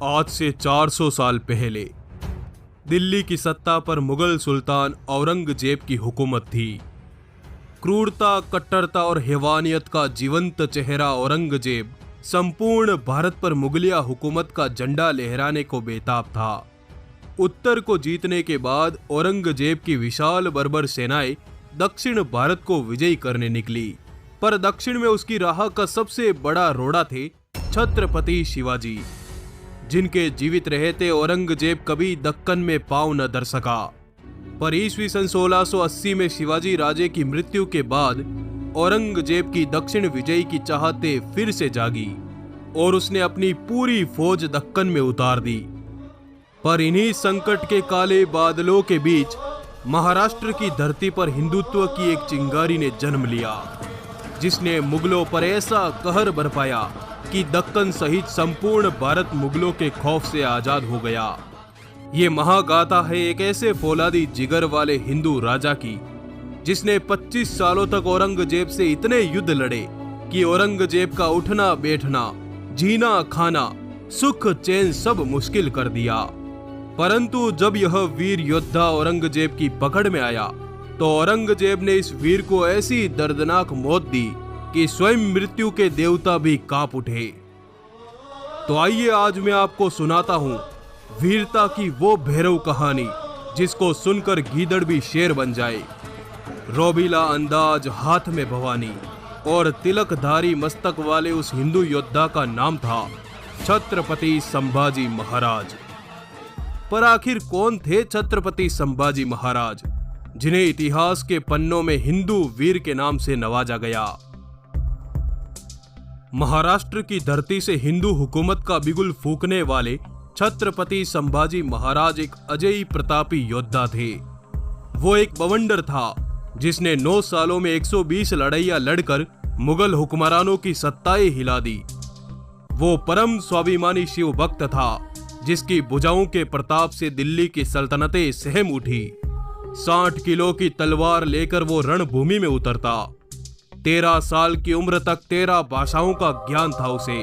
आज से 400 साल पहले दिल्ली की सत्ता पर मुगल सुल्तान औरंगजेब की हुकूमत थी। क्रूरता, कट्टरता और हैवानियत का जीवंत चेहरा औरंगजेब संपूर्ण भारत पर मुगलिया हुकूमत का झंडा लहराने को बेताब था। उत्तर को जीतने के बाद औरंगजेब की विशाल बर्बर सेनाएं दक्षिण भारत को विजयी करने निकली, पर दक्षिण में उसकी राह का सबसे बड़ा रोड़ा थे छत्रपति शिवाजी, जिनके जीवित रहते औरंगजेब कभी दक्कन में पांव न धर सका। पर ईस्वी सन 1680 में शिवाजी राजे की मृत्यु के बाद औरंगजेब की दक्षिण विजय की चाहते फिर से जागी और उसने अपनी पूरी फौज दक्कन में उतार दी। पर इन्हीं संकट के काले बादलों के बीच महाराष्ट्र की धरती पर हिंदुत्व की एक चिंगारी ने जन्म लिया, जिसने मुगलों पर ऐसा कहर बरपाया कि दक्कन सहित संपूर्ण भारत मुगलों के खौफ से आजाद हो गया। ये महागाथा है एक ऐसे फौलादी जिगर वाले हिंदू राजा की, जिसने 25 सालों तक औरंगजेब से इतने युद्ध लड़े कि औरंगजेब का उठना बैठना, जीना खाना, सुख चैन सब मुश्किल कर दिया। परंतु जब यह वीर योद्धा औरंगजेब की पकड़ में आया तो औरंगजेब ने इस वीर को ऐसी दर्दनाक मौत दी कि स्वयं मृत्यु के देवता भी कांप उठे। तो आइए आज मैं आपको सुनाता हूं वीरता की वो भैरव कहानी, जिसको सुनकर गीदड़ भी शेर बन जाए। रोबीला अंदाज, हाथ में भवानी और तिलकधारी मस्तक वाले उस हिंदू योद्धा का नाम था छत्रपति संभाजी महाराज। पर आखिर कौन थे छत्रपति संभाजी महाराज, जिन्हें इतिहास के पन्नों में हिंदू वीर के नाम से नवाजा गया? महाराष्ट्र की धरती से हिंदू हुकूमत का बिगुल फूंकने वाले छत्रपति संभाजी महाराज एक अजयी प्रतापी योद्धा थे। वो एक बवंडर था, जिसने 9 सालों में 120 लड़ाइयां लड़कर मुगल हुक्मरानों की सत्ताएं हिला दी। वो परम स्वाभिमानी शिव भक्त था, जिसकी भुजाओं के प्रताप से दिल्ली की सल्तनतें सहम उठी। 60 किलो की तलवार लेकर वो रणभूमि में उतरता। 13 साल की उम्र तक 13 भाषाओं का ज्ञान था उसे।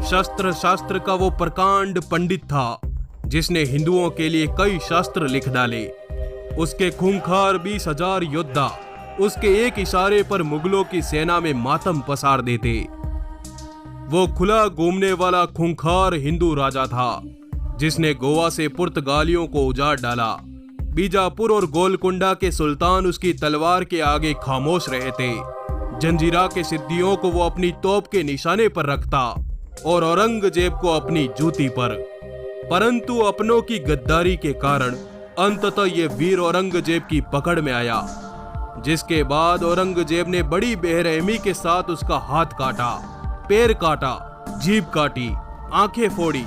शस्त्र शास्त्र का वो प्रकांड पंडित था, जिसने हिंदुओं के लिए कई शास्त्र लिख डाले। उसके खूंखार 20,000 योद्धा उसके एक इशारे पर मुगलों की सेना में मातम पसार देते। वो खुला घूमने वाला खूंखार हिंदू राजा था, जिसने गोवा से पुर्तगालियों को उजाड़ डाला। बीजापुर और गोलकुंडा के सुल्तान उसकी तलवार के आगे खामोश रहे थे। जंजीरा के सिद्धियों को वो अपनी तोप के निशाने पर रखता और औरंगजेब को अपनी जूती पर। परंतु अपनों की गद्दारी के कारण अंततः ये वीर औरंगजेब की पकड़ में आया, जिसके बाद औरंगजेब ने बड़ी बेरहमी के साथ उसका हाथ काटा, पैर काटा, जीभ काटी, आंखें फोड़ी,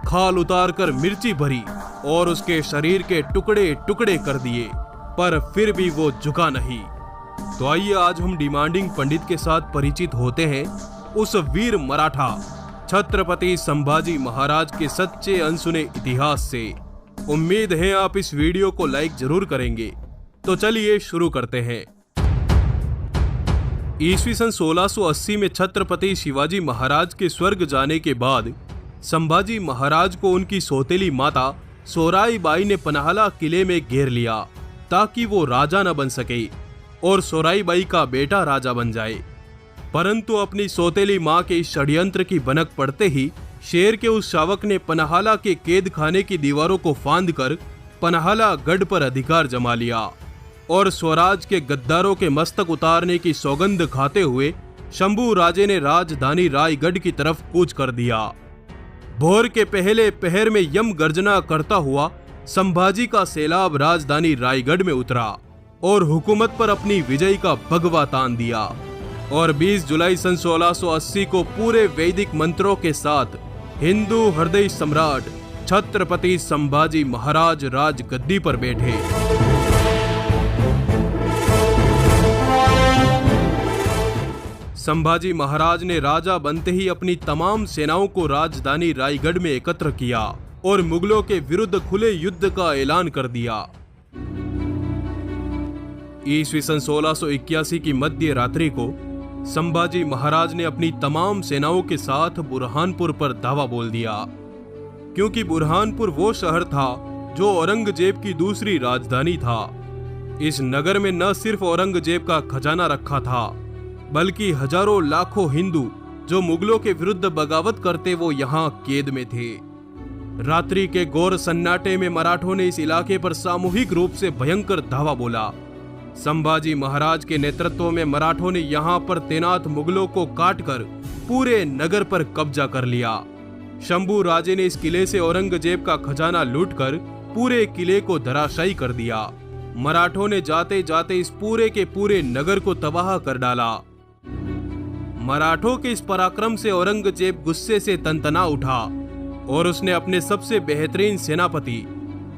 खाल उतारकर मिर्ची भरी और उसके शरीर के टुकड़े टुकड़े कर दिए। पर फिर भी वो झुका नहीं। तो आइए आज हम डिमांडिंग पंडित के साथ परिचित होते हैं उस वीर मराठा छत्रपति संभाजी महाराज के सच्चे अनसुने इतिहास से। उम्मीद है आप इस वीडियो को लाइक जरूर करेंगे। तो चलिए शुरू करते हैं। ईस्वी सन 1680 में छत्रपति शिवाजी महाराज के स्वर्ग जाने के बाद संभाजी महाराज को उनकी सौतेली माता सोराई बाई ने पन्हाला किले में घेर लिया, ताकि वो राजा न बन सके और सोराई बाई का बेटा राजा बन जाए। परंतु अपनी सौतेली मां के इस षड्यंत्र की भनक पड़ते ही शेर के उस शावक ने पन्हाला के कैद खाने की दीवारों को फांदकर पन्हाला गढ़ पर अधिकार जमा लिया और स्वराज के गद्दारों के मस्तक उतारने की सौगंध खाते हुए शंभू राजे ने राजधानी रायगढ़ की तरफ कूच कर दिया। भोर के पहले पहर में यम गर्जना करता हुआ संभाजी का सैलाब राजधानी रायगढ़ में उतरा और हुकूमत पर अपनी विजय का भगवा तान दिया। और 20 जुलाई सन 1680 को पूरे वैदिक मंत्रों के साथ हिंदू हृदय सम्राट छत्रपति संभाजी महाराज राजगद्दी पर बैठे। संभाजी महाराज ने राजा बनते ही अपनी तमाम सेनाओं को राजधानी रायगढ़ में एकत्र किया और मुगलों के विरुद्ध खुले युद्ध का ऐलान कर दिया। ईस्वी सन 1681 की मध्य रात्रि को संभाजी महाराज ने अपनी तमाम सेनाओं के साथ बुरहानपुर पर धावा बोल दिया। क्योंकि बुरहानपुर वो शहर था जो औरंगजेब की दूसरी राजधानी था। इस नगर में न सिर्फ औरंगजेब का खजाना रखा था, बल्कि हजारों लाखों हिंदू जो मुगलों के विरुद्ध बगावत करते वो यहाँ कैद में थे। रात्रि के घोर सन्नाटे में मराठों ने इस इलाके पर सामूहिक रूप से भयंकर धावा बोला। संभाजी महाराज के नेतृत्व में मराठों ने यहाँ पर तैनात मुगलों को काटकर पूरे नगर पर कब्जा कर लिया। शंभू राजे ने इस किले से औरंगजेब का खजाना लूटकर पूरे किले को धराशायी कर दिया। मराठों ने जाते जाते इस पूरे के पूरे नगर को तबाह कर डाला। मराठों के इस पराक्रम से औरंगजेब गुस्से से तनतना उठा और उसने अपने सबसे बेहतरीन सेनापति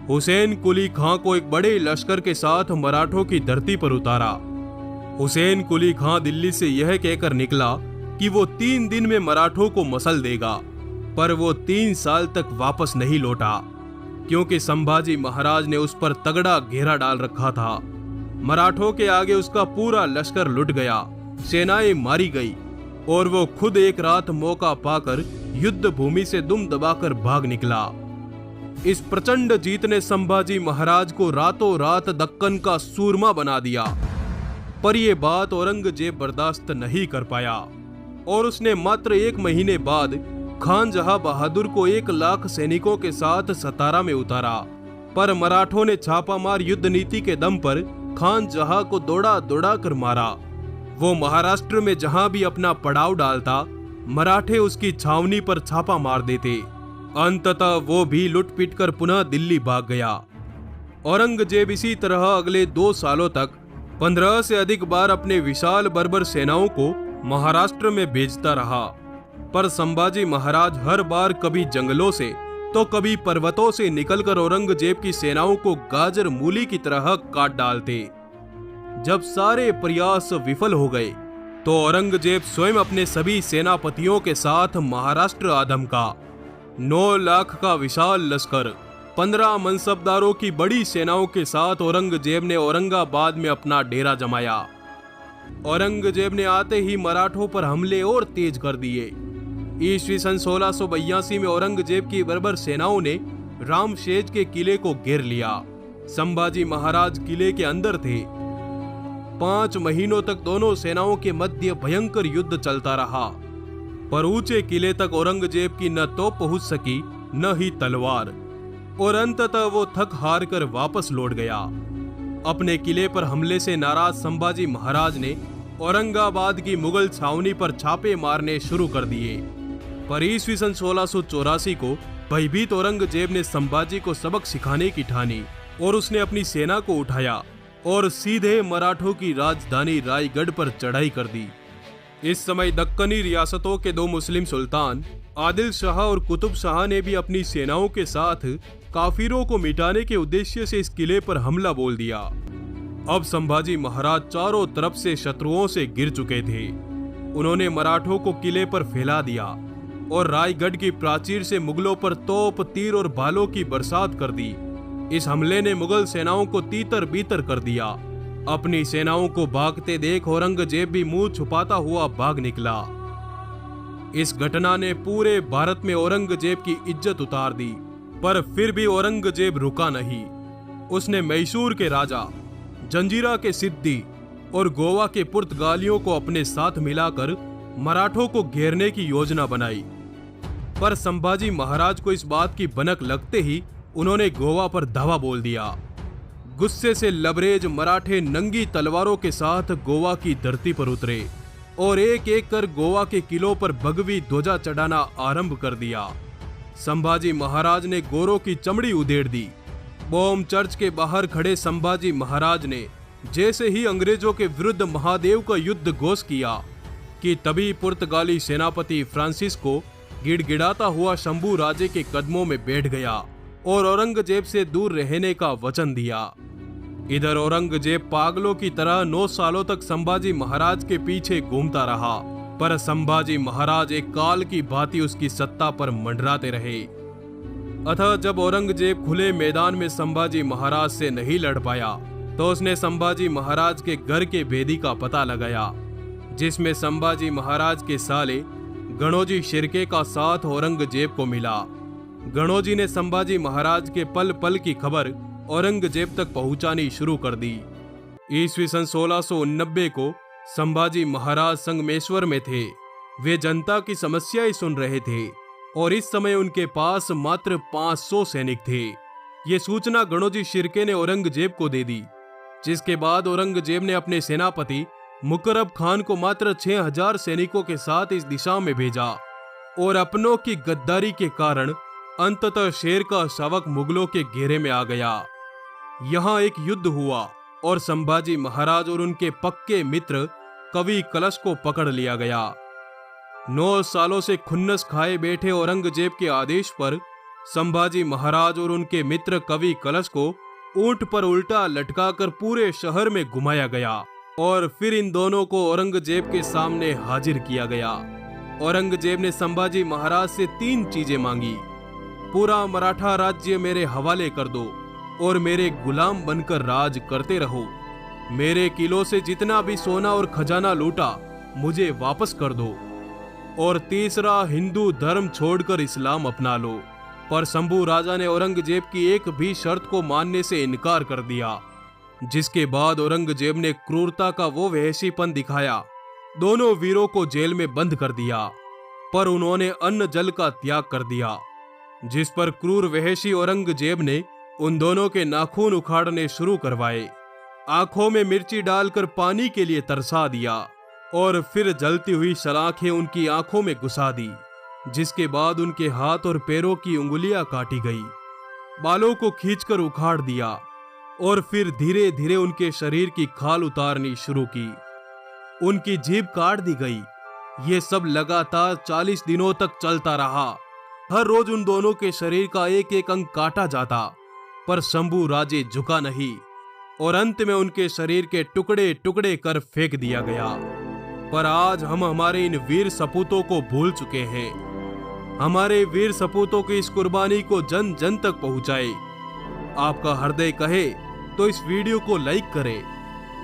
हुसैन कुली खां को एक बड़े लश्कर के साथ मराठों की धरती पर उतारा। हुसैन कुली खां दिल्ली से यह कहकर निकला कि वो 3 दिन में मराठों को मसल देगा, पर वो 3 साल तक वापस नहीं लौटा, क्योंकि संभाजी महाराज ने उस पर तगड़ा घेरा डाल रखा था। मराठों के आगे उसका पूरा लश्कर लुट गया, सेनाएं मारी गई और वो खुद एक रात मौका पाकर युद्ध भूमि से दुम दबाकर भाग निकला। इस प्रचंड जीत ने संभाजी महाराज को रातों रात दक्कन का सूरमा बना दिया। पर यह बात औरंगजेब बर्दाश्त नहीं कर पाया और उसने मात्र 1 महीने बाद खान जहां बहादुर को 1 लाख सैनिकों के साथ सतारा में उतारा। पर मराठों ने छापामार युद्ध नीति के दम पर खान जहां को दौड़ा दौड़ा कर मारा। वो महाराष्ट्र में जहां भी अपना पड़ाव डालता, मराठे उसकी छावनी पर छापा मार देते। अंततः वो भी लुट पिट कर पुनः दिल्ली भाग गया। औरंगजेब इसी तरह अगले 2 सालों तक 15 से अधिक बार अपने विशाल बर्बर सेनाओं को महाराष्ट्र में भेजता रहा। पर संभाजी महाराज हर बार कभी जंगलों से तो कभी पर्वतों से निकलकर औरंगजेब की सेनाओं को गाजर मूली की तरह काट डालते। जब सारे प्रयास विफल हो गए तो औरंगजेब स्वयं अपने सभी सेनापतियों के साथ महाराष्ट्र आधमका। 9 लाख का विशाल लश्कर, 15 मनसबदारों की बड़ी सेनाओं के साथ औरंगजेब ने औरंगाबाद में अपना डेरा जमाया। औरंगजेब ने आते ही मराठों पर हमले और तेज कर दिए। ईस्वी सन 1682 में औरंगजेब की बर्बर सेनाओं ने रामशेज के किले को घेर लिया। संभाजी महाराज किले के अंदर थे। 5 महीनों तक दोनों सेनाओं के मध्य भयंकर युद्ध चलता रहा, पर ऊंचे किले तक औरंगजेब की न तोप पहुंच सकी न ही तलवार, और अंततः वो थक हार कर वापस लौट गया। अपने किले पर हमले से नाराज संभाजी महाराज ने औरंगाबाद की मुगल छावनी पर छापे मारने शुरू कर दिए। पर ईस्वी सन 1684 को भयभीत औरंगजेब ने संभाजी को सबक सिखाने की ठानी और उसने अपनी सेना को उठाया और सीधे मराठों की राजधानी रायगढ़ पर चढ़ाई कर दी। इस समय दक्कनी रियासतों के 2 मुस्लिम सुल्तान आदिल शाह और कुतुब शाह ने भी अपनी सेनाओं के साथ काफिरों को मिटाने के उद्देश्य से इस किले पर हमला बोल दिया। अब संभाजी महाराज चारों तरफ से शत्रुओं से गिर चुके थे। उन्होंने मराठों को किले पर फैला दिया और रायगढ़ की प्राचीर से मुगलों पर तोप, तीर और भालों की बरसात कर दी। इस हमले ने मुगल सेनाओं को तीतर बीतर कर दिया। अपनी सेनाओं को भागते देख औरंगजेब भी मुंह छुपाता हुआ भाग निकला। इस घटना ने पूरे भारत में औरंगजेब की इज्जत उतार दी, पर फिर भी औरंगजेब रुका नहीं। उसने मैसूर के राजा, जंजीरा के सिद्दी और गोवा के पुर्तगालियों को अपने साथ मिलाकर मराठों को घेरने की योजना बनाई। पर संभाजी महाराज को इस बात की भनक लगते ही उन्होंने गोवा पर धावा बोल दिया। गुस्से से लबरेज मराठे नंगी तलवारों के साथ गोवा की धरती पर उतरे और एक एक कर गोवा के किलों पर भगवी ध्वजा चढ़ाना आरंभ कर दिया। संभाजी महाराज ने गोरों की चमड़ी उधेड़ दी। बॉम्ब चर्च के बाहर खड़े संभाजी महाराज ने जैसे ही अंग्रेजों के विरुद्ध महादेव का युद्ध घोष किया कि तभी पुर्तगाली सेनापति फ्रांसिस्को गिड़गिड़ाता हुआ शंभू राजे के कदमों में बैठ गया और औरंगजेब से दूर रहने का वचन दिया। इधर औरंगजेब पागलों की तरह 9 सालों तक संभाजी महाराज के पीछे घूमता रहा, पर संभाजी महाराज एक काल की भांति उसकी सत्ता पर मंडराते रहे। अतः जब औरंगजेब खुले मैदान में संभाजी महाराज से नहीं लड़ पाया तो उसने संभाजी महाराज के घर के भेदी का पता लगाया, जिसमें संभाजी महाराज के साले गणोजी शिर्के का साथ औरंगजेब को मिला। गणोजी ने संभाजी महाराज के पल पल की खबर औरंगजेब तक पहुंचानी शुरू कर दी। ईस्वी सन 1689 को संभाजी महाराज संगमेश्वर में थे। वे जनता की समस्याएं सुन रहे थे और इस समय उनके पास मात्र 500 सैनिक थे। ये सूचना गणोजी शिर्के ने औरंगजेब को दे दी, जिसके बाद औरंगजेब ने अपने सेनापति मुकरब खान को मात्र 6000 सैनिकों के साथ इस दिशा में भेजा और अपनों की गद्दारी के कारण अंततः शेर का शावक मुगलों के घेरे में आ गया। यहाँ एक युद्ध हुआ और संभाजी महाराज और उनके पक्के मित्र कवि कलश को पकड़ लिया गया। 9 सालों से खुन्नस खाए बैठे औरंगजेब के आदेश पर संभाजी महाराज और उनके मित्र कवि कलश को ऊंट पर उल्टा लटकाकर पूरे शहर में घुमाया गया और फिर इन दोनों को औरंगजेब के सामने हाजिर किया गया। औरंगजेब ने संभाजी महाराज से 3 चीजें मांगी। पूरा मराठा राज्य मेरे हवाले कर दो और मेरे गुलाम बनकर राज करते रहो। मेरे किलों से जितना भी सोना और खजाना लूटा मुझे वापस कर दो। और तीसरा, हिंदू धर्म छोड़कर इस्लाम अपना लो। पर शंभू राजा ने औरंगजेब की एक भी शर्त को मानने से इनकार कर दिया, जिसके बाद औरंगजेब ने क्रूरता का वो वहशीपन दिखाया। दोनों वीरों को जेल में बंद कर दिया, पर उन्होंने अन्न जल का त्याग कर दिया, जिस पर क्रूर वहशी औरंगजेब ने उन दोनों के नाखून उखाड़ने शुरू करवाए, आंखों में मिर्ची डालकर पानी के लिए तरसा दिया और फिर जलती हुई सलाखें उनकी आंखों में घुसा दी, जिसके बाद उनके हाथ और पैरों की उंगलियां काटी गई, बालों को खींचकर उखाड़ दिया और फिर धीरे धीरे उनके शरीर की खाल उतारनी शुरू की। उनकी जीभ काट दी गई। ये सब लगातार 40 दिनों तक चलता रहा। हर रोज उन दोनों के शरीर का एक एक अंग काटा जाता, पर शंभू राजे झुका नहीं और अंत में उनके शरीर के टुकड़े टुकड़े कर फेंक दिया गया। पर आज हम हमारे इन वीर सपूतों को भूल चुके हैं। हमारे वीर सपूतों की इस कुर्बानी को जन जन तक पहुंचाए। आपका हृदय कहे तो इस वीडियो को लाइक करें।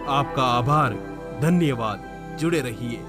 आपका आभार, धन्यवाद। जुड़े रहिए।